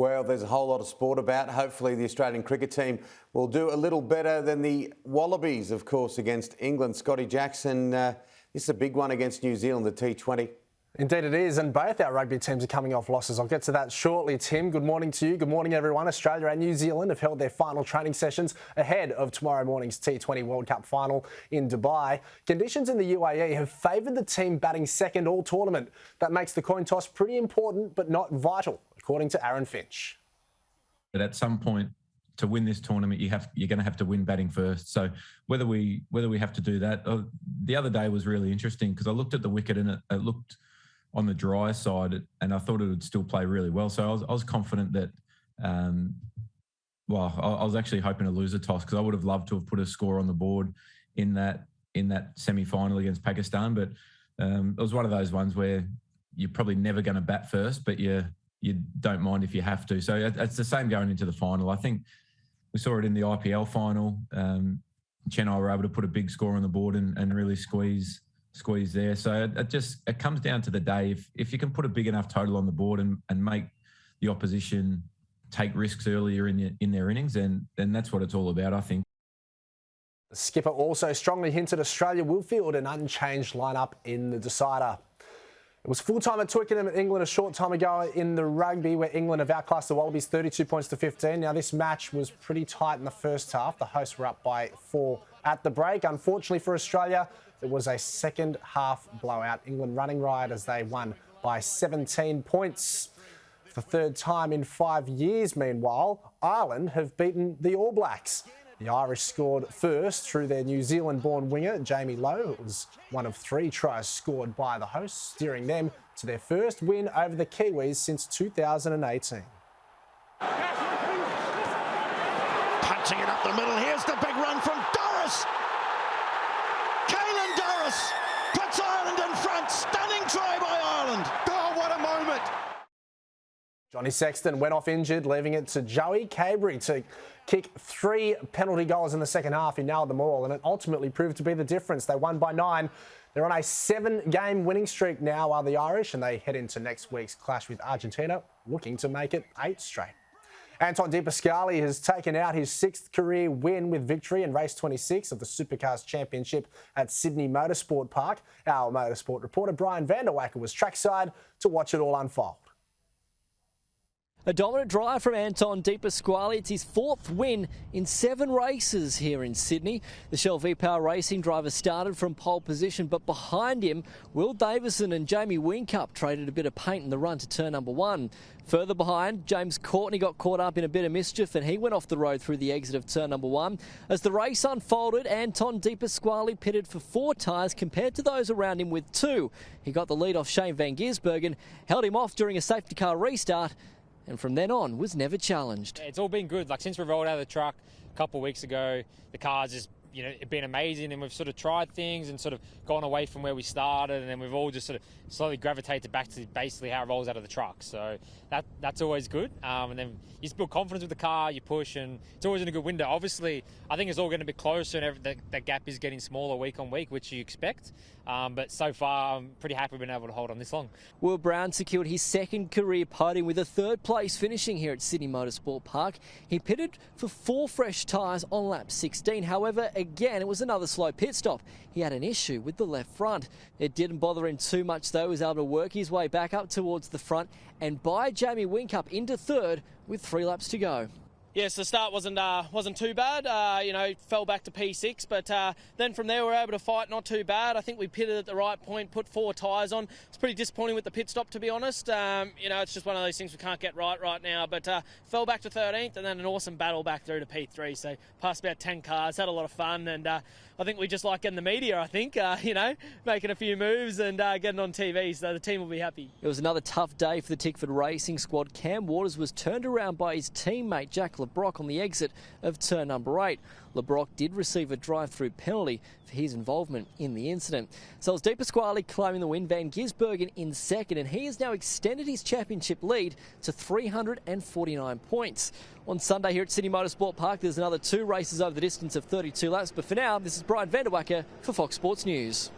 Well, there's a whole lot of sport about. Hopefully the Australian cricket team will do a little better than the Wallabies, of course, against England. Scotty Jackson, this is a big one against New Zealand, the T20. Indeed it is, and both our rugby teams are coming off losses. I'll get to that shortly. Tim, good morning to you. Good morning, everyone. Australia and New Zealand have held their final training sessions ahead of tomorrow morning's T20 World Cup final in Dubai. Conditions in the UAE have favoured the team batting second all tournament. That makes the coin toss pretty important, but not vital, according to Aaron Finch. But at some point, to win this tournament, you're going to have to win batting first. So whether we have to do that, the other day was really interesting because I looked at the wicket and it looked on the dry side, and I thought it would still play really well. So I was confident that, I was actually hoping to lose a toss because I would have loved to have put a score on the board in that semi-final against Pakistan. But it was one of those ones where you're probably never going to bat first, but you don't mind if you have to. So it's the same going into the final. I think we saw it in the IPL final. Chennai were able to put a big score on the board and really squeeze there. So it comes down to the day. If you can put a big enough total on the board and make the opposition take risks earlier in their innings, then that's what it's all about, I think. The skipper also strongly hinted Australia will field an unchanged lineup in the decider. It was full-time at Twickenham at England a short time ago in the rugby, where England have outclassed the Wallabies 32 points to 15. Now, this match was pretty tight in the first half. The hosts were up by 4 at the break. Unfortunately for Australia, it was a second half blowout. England running riot as they won by 17 points. For the third time in 5 years, meanwhile, Ireland have beaten the All Blacks. The Irish scored first through their New Zealand-born winger, Jamie Lowe. It was one of 3 tries scored by the hosts, steering them to their first win over the Kiwis since 2018. Punching it up the middle. Here's the big run from Doris. Caelan Doris puts Ireland in front. Stunning try by Ireland. Oh, what a moment. Jonny Sexton went off injured, leaving it to Joey Carbery to kick 3 penalty goals in the second half. He nailed them all, and it ultimately proved to be the difference. They won by 9. They're on a 7-game winning streak now, are the Irish, and they head into next week's clash with Argentina, looking to make it 8 straight. Anton De Pasquale has taken out his 6th career win with victory in race 26 of the Supercars Championship at Sydney Motorsport Park. Our motorsport reporter Brian Vanderwacker was trackside to watch it all unfold. A dominant drive from Anton De Pasquale. It's his 4th win in 7 races here in Sydney. The Shell V-Power Racing driver started from pole position, but behind him, Will Davison and Jamie Whincup traded a bit of paint in the run to turn number 1. Further behind, James Courtney got caught up in a bit of mischief and he went off the road through the exit of turn number 1. As the race unfolded, Anton De Pasquale pitted for 4 tyres compared to those around him with 2. He got the lead off Shane van Gisbergen, held him off during a safety car restart, and from then on was never challenged. It's all been good. Like, since we rolled out of the truck a couple of weeks ago, the car's just, been amazing, and we've sort of tried things and sort of gone away from where we started, and then we've all just sort of slowly gravitated back to basically how it rolls out of the truck. So that's always good. And then you just build confidence with the car, you push, and it's always in a good window. Obviously, I think it's all going to be closer, and that gap is getting smaller week on week, which you expect. But so far, I'm pretty happy we've been able to hold on this long. Will Brown secured his 2nd career podium with a 3rd place finishing here at Sydney Motorsport Park. He pitted for 4 fresh tyres on lap 16. However, again, it was another slow pit stop. He had an issue with the left front. It didn't bother him too much though. He was able to work his way back up towards the front and buy Jamie Whincup into 3rd with 3 laps to go. Yes, the start wasn't too bad. Fell back to P6, but then from there we were able to fight not too bad. I think we pitted at the right point, put 4 tyres on. It's pretty disappointing with the pit stop, to be honest. It's just one of those things we can't get right now. But fell back to 13th, and then an awesome battle back through to P3. So passed about 10 cars, had a lot of fun, and I think we just like getting the media. I think making a few moves and getting on TV. So the team will be happy. It was another tough day for the Tickford Racing squad. Cam Waters was turned around by his teammate Jack LeBrock on the exit of turn number 8. LeBrock did receive a drive-through penalty for his involvement in the incident. So it's De Pasquale claiming the win, Van Gisbergen in 2nd, and he has now extended his championship lead to 349 points. On Sunday here at Sydney Motorsport Park, there's another 2 races over the distance of 32 laps, but for now, this is Brian Vanderwacker for Fox Sports News.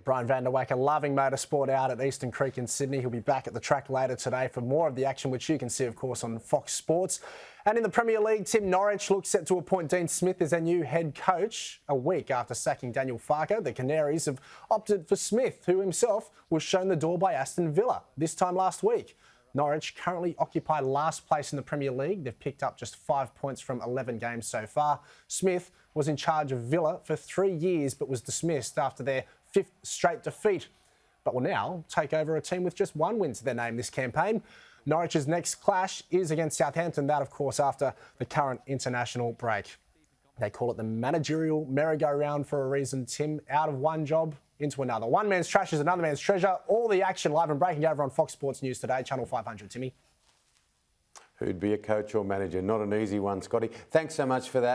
Brian van der Wacker loving motorsport out at Eastern Creek in Sydney. He'll be back at the track later today for more of the action, which you can see, of course, on Fox Sports. And in the Premier League, Tim Norwich looks set to appoint Dean Smith as their new head coach. A week after sacking Daniel Farke, the Canaries have opted for Smith, who himself was shown the door by Aston Villa this time last week. Norwich currently occupy last place in the Premier League. They've picked up just 5 points from 11 games so far. Smith was in charge of Villa for 3 years but was dismissed after their 5th straight defeat, but will now take over a team with just 1 win to their name this campaign. Norwich's next clash is against Southampton, that of course after the current international break. They call it the managerial merry-go-round for a reason, Tim. Out of one job, into another. One man's trash is another man's treasure. All the action live and breaking over on Fox Sports News today, Channel 500. Timmy. Who'd be a coach or manager? Not an easy one, Scotty. Thanks so much for that.